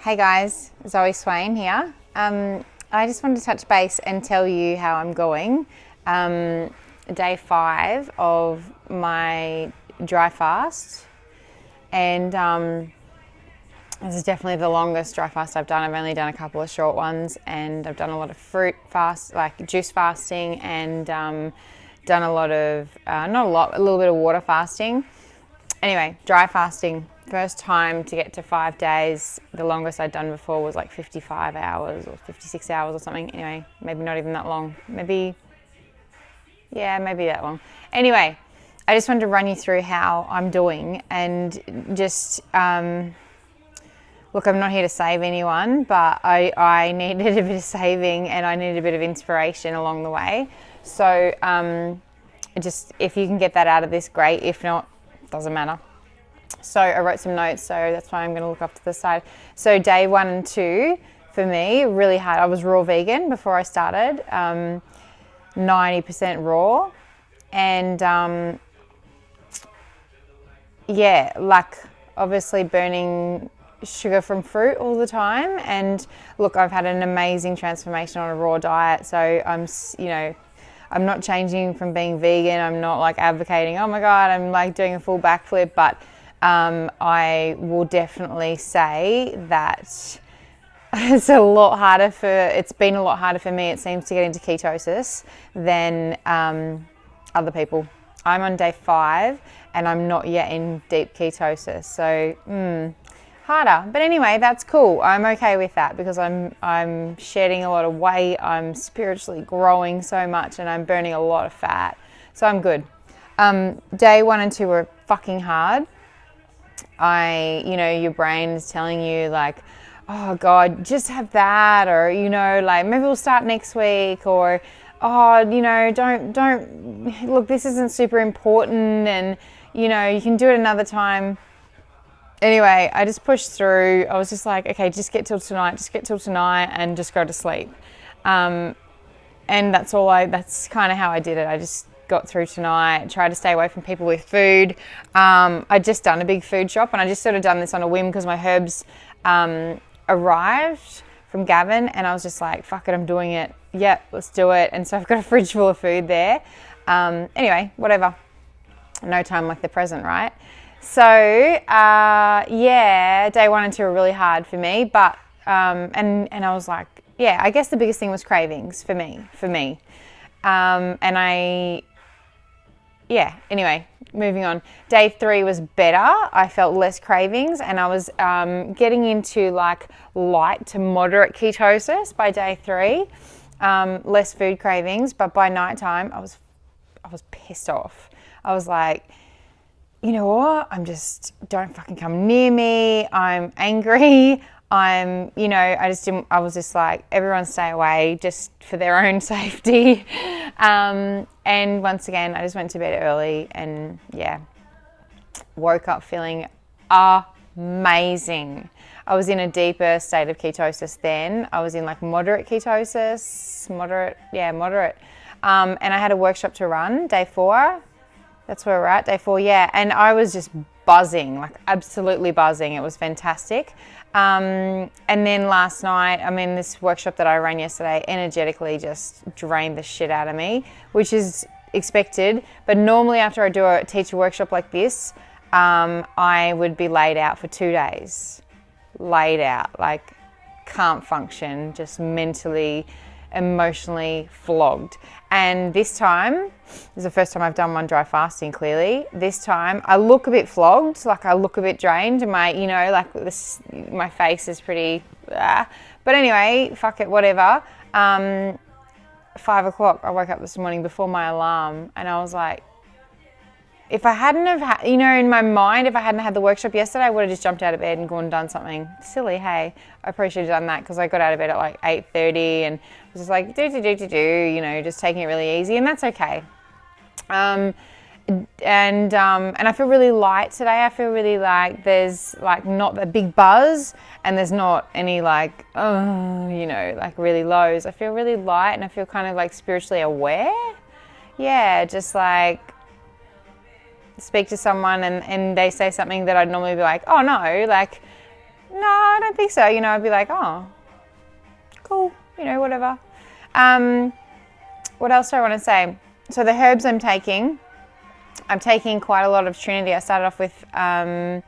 Hey guys, Zoe Swain here. I just wanted to touch base and tell you how I'm going. Day 5 of my dry fast, and this is definitely the longest dry fast I've done. I've only done a couple of short ones, and I've done a lot of fruit fast, like juice fasting, and done a lot of, a little bit of water fasting. Anyway, dry fasting, first time to get to 5 days. The longest I'd done before was like 55 hours or 56 hours or something. Anyway, maybe not even that long. Maybe that long. Anyway, I just wanted to run you through how I'm doing and just, look, I'm not here to save anyone, but I needed a bit of saving and I needed a bit of inspiration along the way. So just if you can get that out of this, great. If not, doesn't matter. So I wrote some notes, so that's why I'm going to look up to the side. So day 1 and 2 for me, really hard. I was raw vegan before I started, 90% raw, and like obviously burning sugar from fruit all the time. And look, I've had an amazing transformation on a raw diet, so I'm not changing from being vegan. I'm not like advocating, oh my God, I'm like doing a full backflip, but I will definitely say that it's been a lot harder for me, it seems, to get into ketosis than other people. I'm on day 5 and I'm not yet in deep ketosis, so harder. But anyway, that's cool. I'm okay with that because I'm shedding a lot of weight, I'm spiritually growing so much, and I'm burning a lot of fat. So I'm good. Day 1 and 2 were fucking hard. Your brain is telling you like, oh God, just have that, or, like maybe we'll start next week, or, oh, don't look, this isn't super important, and, you can do it another time. Anyway, I just pushed through. I was just like, okay, just get till tonight and just go to sleep. And that's kind of how I did it. I just got through tonight, tried to stay away from people with food. I'd just done a big food shop, and I just sort of done this on a whim because my herbs arrived from Gavin, and I was just like, fuck it, I'm doing it. Yep, let's do it. And so I've got a fridge full of food there. Anyway, whatever. No time like the present, right? So, day 1 and 2 were really hard for me, but, and I was like, I guess the biggest thing was cravings for me. Anyway, moving on. Day 3 was better. I felt less cravings, and I was getting into like light to moderate ketosis by day 3. Less food cravings, but by nighttime I was pissed off. I was like, you know what? Don't fucking come near me. I'm angry. I was just like, everyone stay away just for their own safety. And once again, I just went to bed early and woke up feeling amazing. I was in a deeper state of ketosis then. I was in like moderate ketosis, moderate. And I had a workshop to run, day 4. That's where we're at, day 4, and I was just buzzing, like absolutely buzzing. It was fantastic. And then last night, this workshop that I ran yesterday energetically just drained the shit out of me, which is expected. But normally after I do a teacher workshop like this, I would be laid out for 2 days. Laid out, like can't function, just mentally, emotionally flogged. And this time, this is the first time I've done one dry fasting, clearly. This time I look a bit flogged, like I look a bit drained, and my face is pretty, but anyway, fuck it, whatever. 5 o'clock, I woke up this morning before my alarm, and I was like, if I hadn't have had, in my mind, if I hadn't had the workshop yesterday, I would have just jumped out of bed and gone and done something silly. Hey, I probably should have done that because I got out of bed at like 8:30 and was just like, just taking it really easy, and that's okay. And I feel really light today. I feel really like there's like not a big buzz, and there's not any like, like really lows. I feel really light, and I feel kind of like spiritually aware. Just like speak to someone and they say something that I'd normally be like, oh no, like No, I don't think so. You know, I'd be like, oh, cool, you know, whatever. What else do I want to say? So the herbs I'm taking quite a lot of Trinity. I started off with a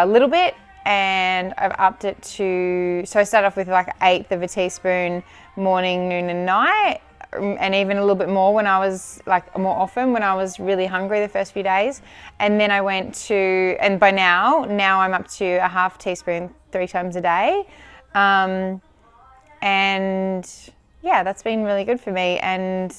little bit, and I've upped it to, so I started off with like 1/8 of a teaspoon morning, noon and night, and even a little bit more when I was like more often when I was really hungry the first few days. And then I went to, and by now I'm up to a 1/2 teaspoon 3 times a day. And yeah, that's been really good for me. And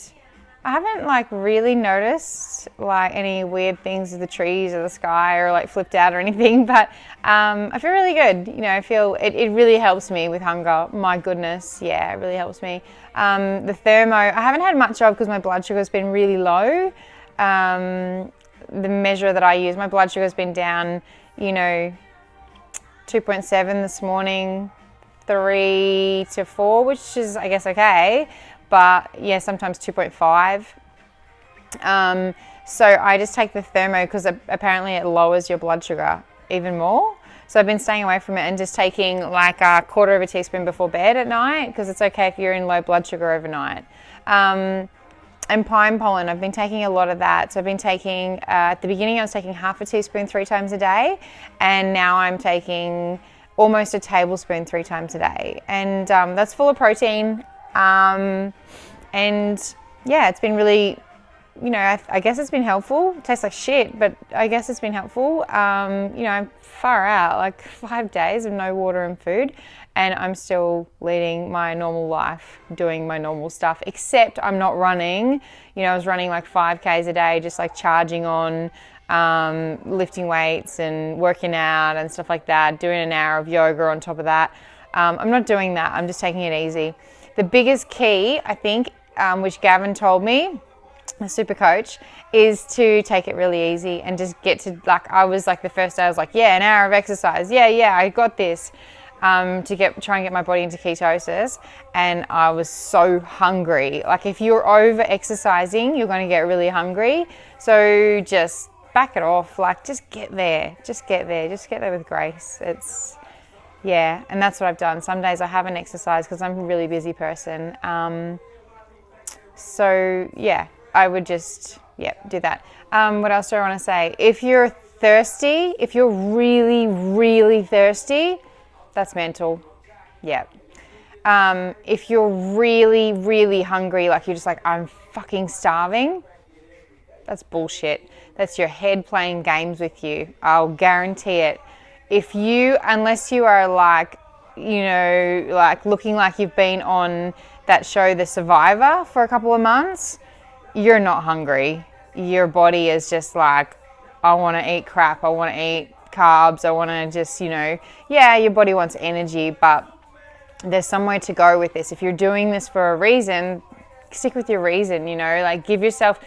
I haven't like really noticed like any weird things with the trees or the sky or like flipped out or anything, but I feel really good. You know, I feel it really helps me with hunger. My goodness, yeah, it really helps me. The thermo, I haven't had much of because my blood sugar has been really low. The measure that I use, my blood sugar has been down, you know, 2.7 this morning, 3 to 4, which is, I guess, okay. But yeah, sometimes 2.5. So I just take the thermo because apparently it lowers your blood sugar even more. So I've been staying away from it and just taking like a 1/4 of a teaspoon before bed at night, because it's okay if you're in low blood sugar overnight. And pine pollen, I've been taking a lot of that. So I've been taking, at the beginning I was taking 1/2 a teaspoon 3 times a day, and now I'm taking almost a tablespoon 3 times a day. And that's full of protein. And yeah, it's been really, you know, I guess it's been helpful. It tastes like shit, but I guess it's been helpful. You know, I'm far out, like 5 days of no water and food, and I'm still leading my normal life, doing my normal stuff, except I'm not running. You know, I was running like 5Ks a day, just like charging on, lifting weights and working out and stuff like that, doing an hour of yoga on top of that. I'm not doing that. I'm just taking it easy. The biggest key, I think, which Gavin told me, the super coach, is to take it really easy and just get to, like, I was like the first day, I was like, yeah, an hour of exercise. Yeah, I got this, to try and get my body into ketosis. And I was so hungry. Like, if you're over exercising, you're going to get really hungry. So just back it off. Like, just get there with grace. Yeah, and that's what I've done. Some days I haven't exercised because I'm a really busy person. So yeah, I would just, do that. What else do I want to say? If you're thirsty, if you're really, really thirsty, that's mental. Yeah. If you're really, really hungry, like you're just like, I'm fucking starving, that's bullshit. That's your head playing games with you. I'll guarantee it. Unless you are like, you know, like looking like you've been on that show, The Survivor, for a couple of months, you're not hungry. Your body is just like, I want to eat crap. I want to eat carbs. I want to just, you know, yeah, your body wants energy, but there's somewhere to go with this. If you're doing this for a reason, stick with your reason, you know, like give yourself,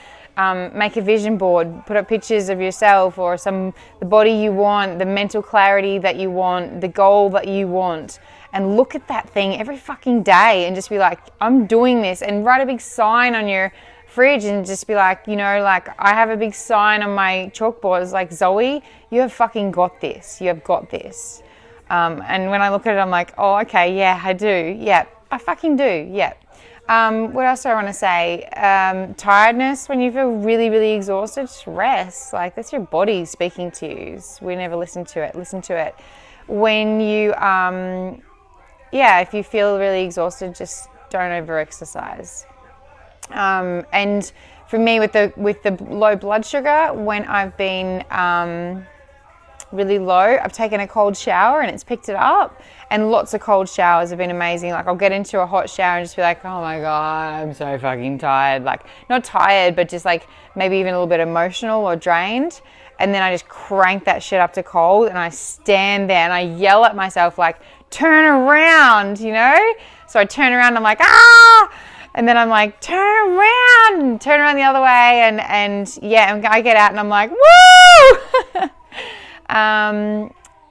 make a vision board, put up pictures of yourself or the body you want, the mental clarity that you want, the goal that you want, and look at that thing every fucking day and just be like, I'm doing this, and write a big sign on your fridge and just be like, you know, like I have a big sign on my chalkboard. It's like, Zoe, you have fucking got this. You have got this. And when I look at it, I'm like, oh, okay, yeah, I do. Yeah, I fucking do. Yeah. What else do I want to say? Tiredness, when you feel really, really exhausted, just rest. Like, that's your body speaking to you. We never listen to it. Listen to it. When you, if you feel really exhausted, just don't over-exercise. And for me, with the low blood sugar, when I've been really low, I've taken a cold shower and it's picked it up. And lots of cold showers have been amazing. Like, I'll get into a hot shower and just be like, oh my God, I'm so fucking tired. Like, not tired, but just like maybe even a little bit emotional or drained. And then I just crank that shit up to cold and I stand there and I yell at myself like, turn around, you know? So I turn around and I'm like, ah! And then I'm like, turn around the other way. And I get out and I'm like, woo!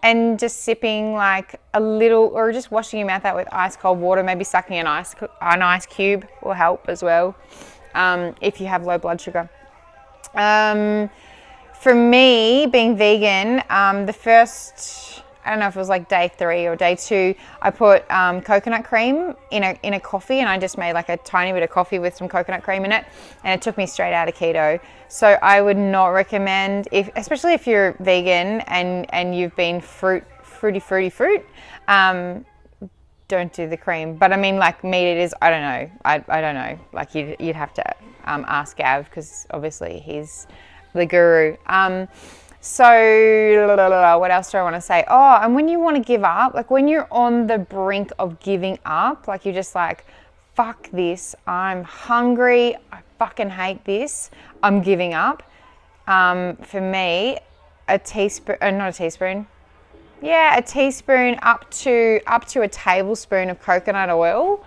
And just sipping like a little, or just washing your mouth out with ice cold water, maybe sucking an ice cube will help as well, if you have low blood sugar. For me, being vegan, the first I don't know if it was like day 3 or day 2, I put coconut cream in a coffee, and I just made like a tiny bit of coffee with some coconut cream in it, and it took me straight out of keto. So I would not recommend, especially if you're vegan and you've been fruity fruit, don't do the cream. But I mean, like meat eaters, I don't know. I don't know. Like you'd have to ask Gav, because obviously he's the guru. So what else do I want to say? Oh, and when you want to give up, like when you're on the brink of giving up, like you're just like, fuck this, I'm hungry, I fucking hate this, I'm giving up. For me, a teaspoon, not a teaspoon, a teaspoon up to a tablespoon of coconut oil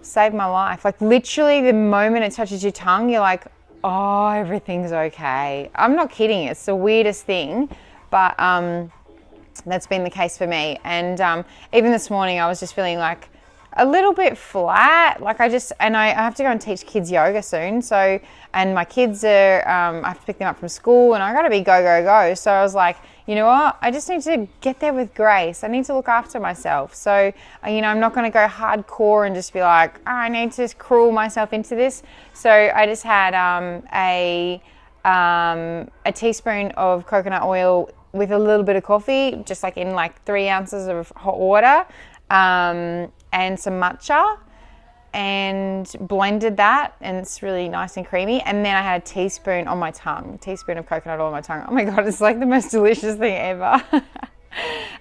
saved my life. Like literally the moment it touches your tongue, you're like, oh, everything's okay. I'm not kidding. It's the weirdest thing, but that's been the case for me. And even this morning, I was just feeling like a little bit flat. Like I have to go and teach kids yoga soon. So, and my kids are, I have to pick them up from school, and I got to be go. So I was like, you know what? I just need to get there with grace. I need to look after myself. So, I'm not going to go hardcore and just be like, oh, I need to crawl myself into this. So I just had a teaspoon of coconut oil with a little bit of coffee, just like in like 3 ounces of hot water, and some matcha, and blended that, and it's really nice and creamy. And then I had a teaspoon on my tongue, teaspoon of coconut oil on my tongue. Oh my God, it's like the most delicious thing ever.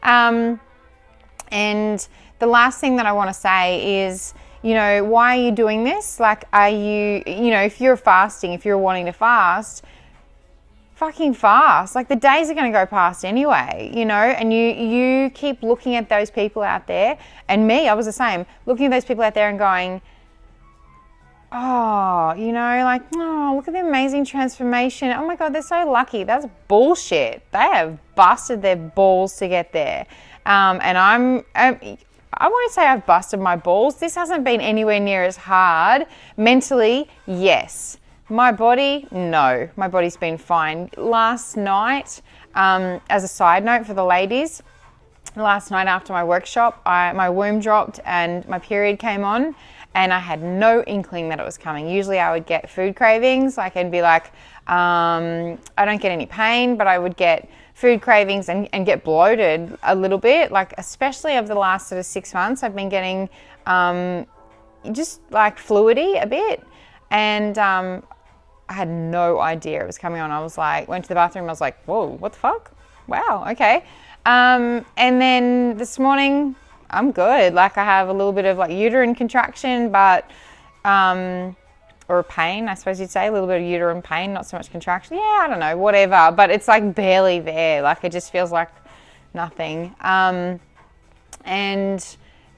And the last thing that I want to say is, why are you doing this? Like, are you, if you're fasting, if you're wanting to fast, fucking fast. Like the days are going to go past anyway, and you keep looking at those people out there, and me, I was the same, looking at those people out there and going, oh, like, oh, look at the amazing transformation. Oh my God, they're so lucky. That's bullshit. They have busted their balls to get there. And I won't say I've busted my balls. This hasn't been anywhere near as hard. Mentally, yes. My body, no. My body's been fine. Last night, as a side note for the ladies, last night after my workshop, my womb dropped and my period came on, and I had no inkling that it was coming. Usually I would get food cravings, like, and be like, I don't get any pain, but I would get food cravings and get bloated a little bit. Like, especially over the last sort of 6 months, I've been getting just like fluidy a bit. And I had no idea it was coming on. I was like, went to the bathroom, I was like, whoa, what the fuck? Wow, okay. And then this morning, I'm good. Like, I have a little bit of like uterine contraction, but, or pain, I suppose you'd say, a little bit of uterine pain, not so much contraction. Yeah, I don't know, whatever. But it's like barely there. Like, it just feels like nothing. And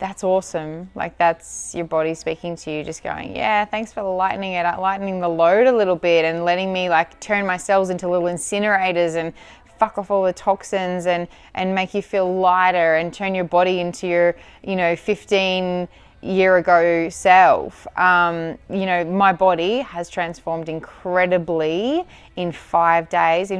that's awesome. Like, that's your body speaking to you, just going, yeah, thanks for lightening the load a little bit, and letting me like turn my cells into little incinerators and fuck off all the toxins and make you feel lighter and turn your body into your 15 year ago self. My body has transformed incredibly in 4 days.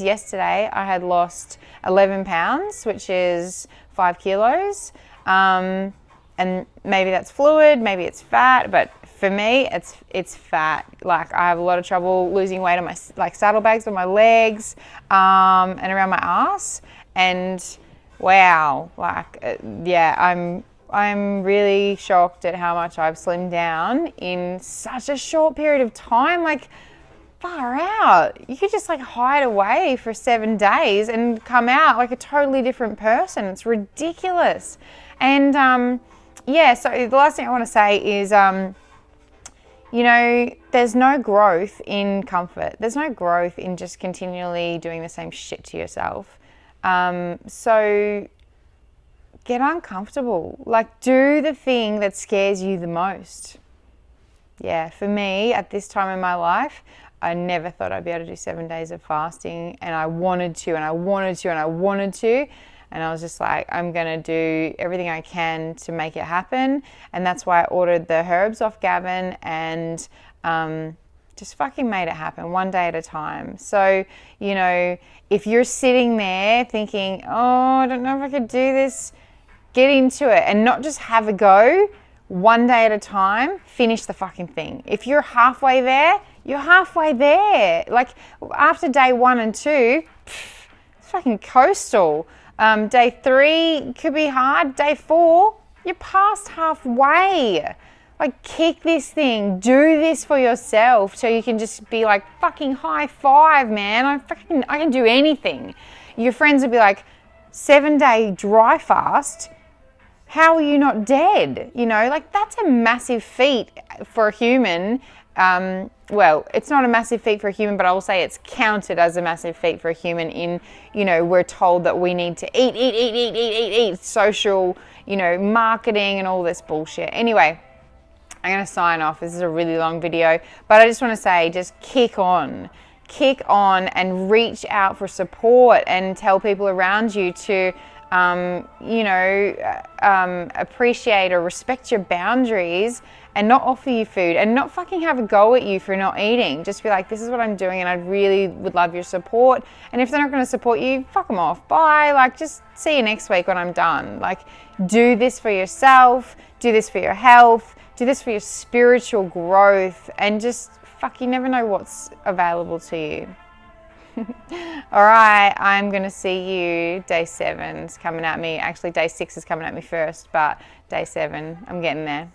Yesterday I had lost 11 pounds, which is 5 kilos. And maybe that's fluid, maybe it's fat, but for me, it's fat. Like, I have a lot of trouble losing weight on my saddlebags on my legs, and around my ass. And wow, I'm really shocked at how much I've slimmed down in such a short period of time. Like, far out. You could just like hide away for 7 days and come out like a totally different person. It's ridiculous. And so the last thing I want to say is, there's no growth in comfort. There's no growth in just continually doing the same shit to yourself. So get uncomfortable. Like, do the thing that scares you the most. Yeah, for me, at this time in my life, I never thought I'd be able to do 7 days of fasting, and I wanted to. And I was just like, I'm going to do everything I can to make it happen. And that's why I ordered the herbs off Gavin, and Just fucking made it happen one day at a time. So, you know, if you're sitting there thinking, oh, I don't know if I could do this, get into it and not just have a go. One day at a time, finish the fucking thing. If you're halfway there, you're halfway there. Like after day 1 and 2, it's fucking coastal. Day 3 could be hard. Day 4, you're past halfway. Like kick this thing, do this for yourself so you can just be like fucking high five, man. I can do anything. Your friends would be like, 7-day dry fast. How are you not dead? You know, like that's a massive feat for a human. Well, it's not a massive feat for a human, but I will say it's counted as a massive feat for a human in, you know, we're told that we need to eat, social, you know, marketing and all this bullshit. Anyway, I'm going to sign off. This is a really long video, but I just want to say, just kick on and reach out for support and tell people around you to, you know, appreciate or respect your boundaries and not offer you food and not fucking have a go at you for not eating. Just be like, this is what I'm doing and I really would love your support. And if they're not going to support you, fuck them off. Bye. Like, just see you next week when I'm done. Like, do this for yourself. Do this for your health. Do this for your spiritual growth. And just, fuck, you never know what's available to you. All right, I'm going to see you. Day 7's coming at me. Actually, day 6 is coming at me first, but day 7, I'm getting there.